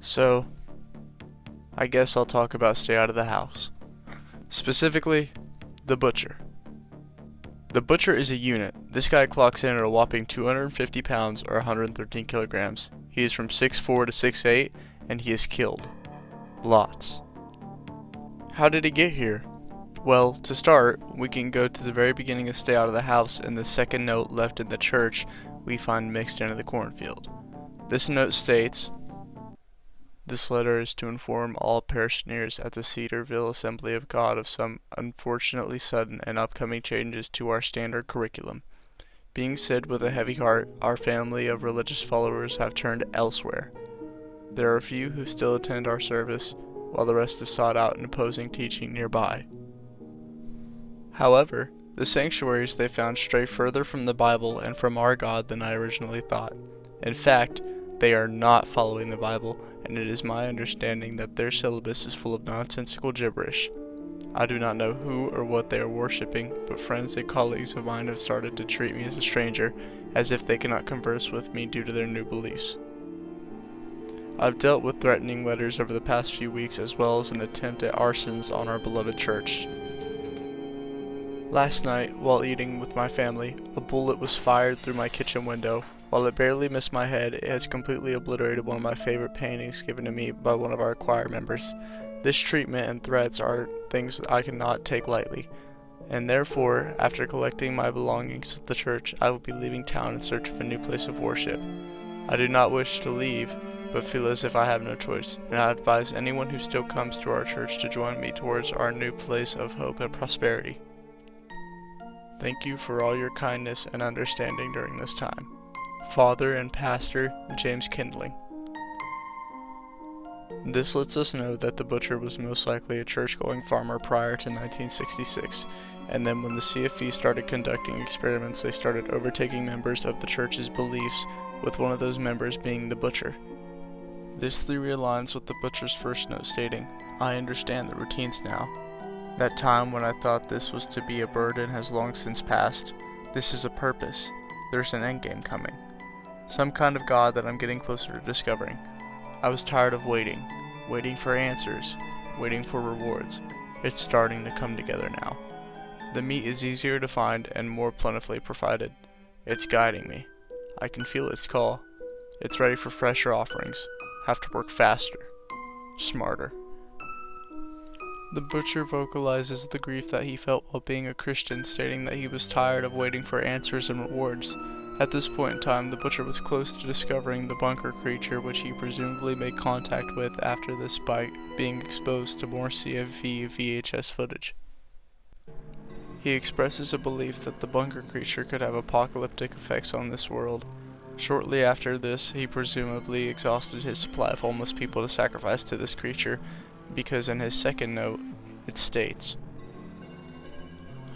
So, I guess I'll talk about Stay Out of the House. Specifically, the Butcher. The Butcher is a unit. This guy clocks in at a whopping 250 pounds or 113 kilograms. He is from 6'4 to 6'8, and he is killed. Lots. How did he get here? Well, to start, we can go to the very beginning of Stay Out of the House, and the second note left in the church we find mixed into the cornfield. This note states, "This letter is to inform all parishioners at the Cedarville Assembly of God of some unfortunately sudden and upcoming changes to our standard curriculum. Being said with a heavy heart, our family of religious followers have turned elsewhere. There are a few who still attend our service, while the rest have sought out an opposing teaching nearby. However, the sanctuaries they found stray further from the Bible and from our God than I originally thought. In fact, they are not following the Bible, and it is my understanding that their syllabus is full of nonsensical gibberish. I do not know who or what they are worshipping, but friends and colleagues of mine have started to treat me as a stranger, as if they cannot converse with me due to their new beliefs. I've dealt with threatening letters over the past few weeks, as well as an attempt at arsons on our beloved church. Last night, while eating with my family, a bullet was fired through my kitchen window. While it barely missed my head, it has completely obliterated one of my favorite paintings given to me by one of our choir members. This treatment and threats are things I cannot take lightly, and therefore, after collecting my belongings at the church, I will be leaving town in search of a new place of worship. I do not wish to leave, but feel as if I have no choice, and I advise anyone who still comes to our church to join me towards our new place of hope and prosperity. Thank you for all your kindness and understanding during this time. Father and Pastor James Kindling." This lets us know that the Butcher was most likely a church-going farmer prior to 1966, and then when the CFE started conducting experiments, they started overtaking members of the church's beliefs, with one of those members being the Butcher. This theory aligns with the Butcher's first note stating, "I understand the routines now. That time when I thought this was to be a burden has long since passed. This is a purpose. There's an endgame coming. Some kind of God that I'm getting closer to discovering. I was tired of waiting for answers, waiting for rewards. It's starting to come together now. The meat is easier to find and more plentifully provided. It's guiding me. I can feel its call. It's ready for fresher offerings. Have to work faster, smarter." The Butcher vocalizes the grief that he felt while being a Christian, stating that he was tired of waiting for answers and rewards. At this point in time, the Butcher was close to discovering the bunker creature, which he presumably made contact with after this by being exposed to more CFV VHS footage. He expresses a belief that the bunker creature could have apocalyptic effects on this world. Shortly after this, he presumably exhausted his supply of homeless people to sacrifice to this creature, because in his second note, it states,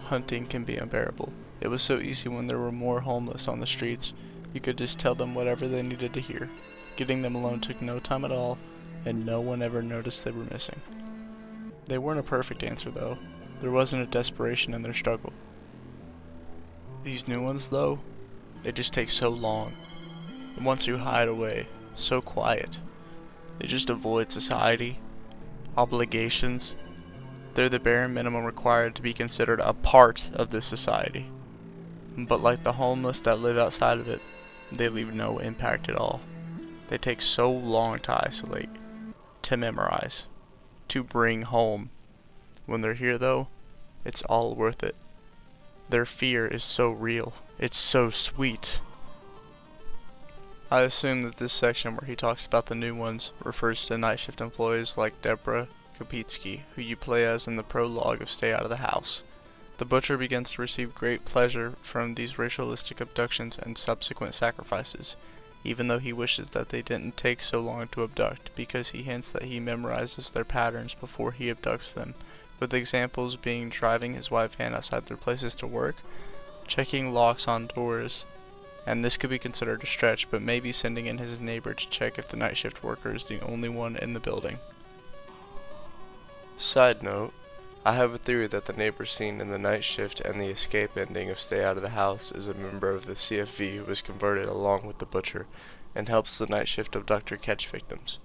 "Hunting can be unbearable. It was so easy when there were more homeless on the streets. You could just tell them whatever they needed to hear. Getting them alone took no time at all, and no one ever noticed they were missing." They weren't a perfect answer, though. There wasn't a desperation in their struggle. These new ones, though, they just take so long. The ones who hide away, so quiet. They just avoid society, obligations. They're the bare minimum required to be considered a part of this society. But like the homeless that live outside of it, they leave no impact at all. They take so long to isolate, to memorize, to bring home. When they're here though, it's all worth it. Their fear is so real. It's so sweet. I assume that this section where he talks about the new ones refers to night shift employees like Deborah Kopitsky, who you play as in the prologue of Stay Out of the House. The Butcher begins to receive great pleasure from these ritualistic abductions and subsequent sacrifices, even though he wishes that they didn't take so long to abduct, because he hints that he memorizes their patterns before he abducts them, with examples being driving his wife van outside their places to work, checking locks on doors, and this could be considered a stretch, but maybe sending in his neighbor to check if the night shift worker is the only one in the building. Side note, I have a theory that the neighbor seen in the night shift and the escape ending of Stay Out of the House is a member of the CFV who was converted along with the Butcher and helps the night shift abductor catch victims.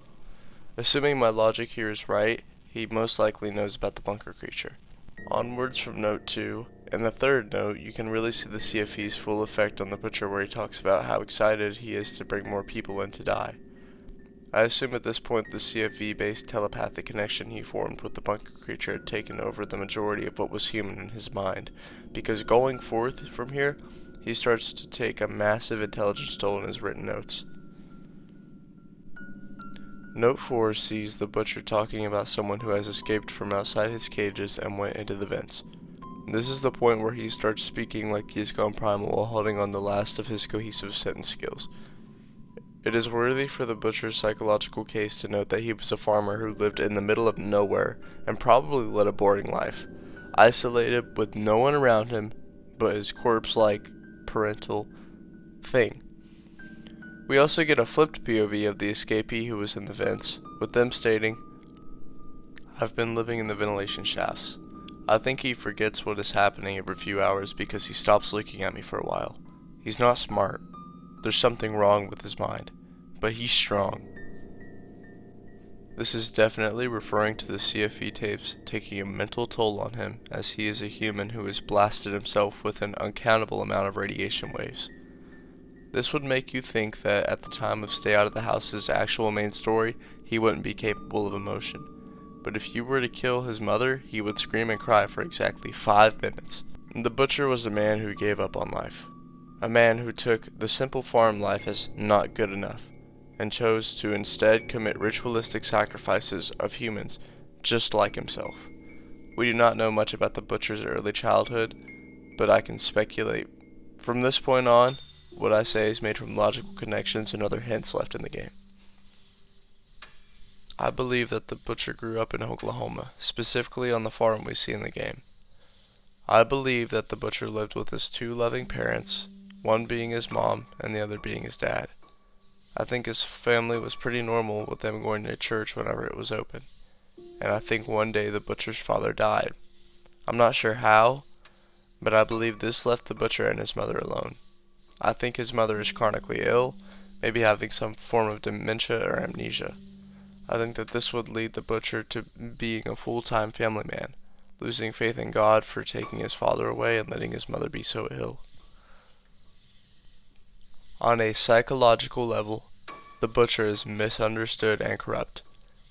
Assuming my logic here is right, he most likely knows about the bunker creature. Onwards from note 2, in the third note, you can really see the CFE's full effect on the butcher where he talks about how excited he is to bring more people in to die. I assume at this point the CFE-based telepathic connection he formed with the bunker creature had taken over the majority of what was human in his mind, because going forth from here, he starts to take a massive intelligence toll in his written notes. Note 4 sees the butcher talking about someone who has escaped from outside his cages and went into the vents. This is the point where he starts speaking like he has gone primal while holding on the last of his cohesive sentence skills. It is worthy for the butcher's psychological case to note that he was a farmer who lived in the middle of nowhere and probably led a boring life, isolated with no one around him but his corpse-like parental thing. We also get a flipped POV of the escapee who was in the vents, with them stating, "I've been living in the ventilation shafts. I think he forgets what is happening every few hours because he stops looking at me for a while. He's not smart. There's something wrong with his mind, but he's strong." This is definitely referring to the CFE tapes taking a mental toll on him, as he is a human who has blasted himself with an uncountable amount of radiation waves. This would make you think that at the time of Stay Out of the House's actual main story, he wouldn't be capable of emotion. But if you were to kill his mother, he would scream and cry for exactly 5 minutes. The butcher was a man who gave up on life. A man who took the simple farm life as not good enough, and chose to instead commit ritualistic sacrifices of humans just like himself. We do not know much about the butcher's early childhood, but I can speculate. From this point on, what I say is made from logical connections and other hints left in the game. I believe that the butcher grew up in Oklahoma, specifically on the farm we see in the game. I believe that the butcher lived with his 2 loving parents, one being his mom and the other being his dad. I think his family was pretty normal with them going to church whenever it was open. And I think one day the butcher's father died. I'm not sure how, but I believe this left the butcher and his mother alone. I think his mother is chronically ill, maybe having some form of dementia or amnesia. I think that this would lead the butcher to being a full-time family man, losing faith in God for taking his father away and letting his mother be so ill. On a psychological level, the butcher is misunderstood and corrupt.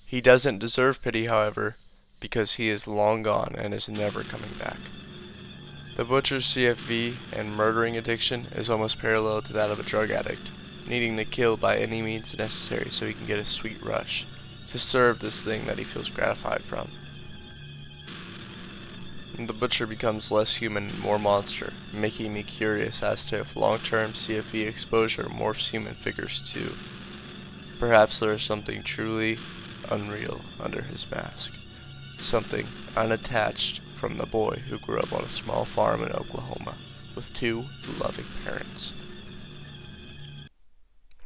He doesn't deserve pity, however, because he is long gone and is never coming back. The butcher's CFV and murdering addiction is almost parallel to that of a drug addict, needing to kill by any means necessary so he can get a sweet rush, to serve this thing that he feels gratified from. And the butcher becomes less human and more monster, making me curious as to if long-term CFE exposure morphs human figures too. Perhaps there is something truly unreal under his mask, something unattached from the boy who grew up on a small farm in Oklahoma with 2 loving parents.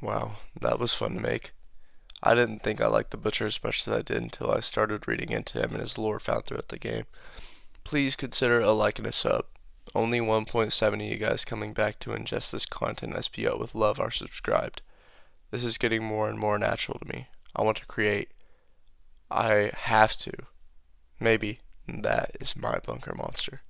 Wow, that was fun to make. I didn't think I liked the butcher as much as I did until I started reading into him and his lore found throughout the game. Please consider a like and a sub. Only 1.7 of you guys coming back to ingest this content SPO with love are subscribed. This is getting more and more natural to me. I want to create. I have to. Maybe that is my bunker monster.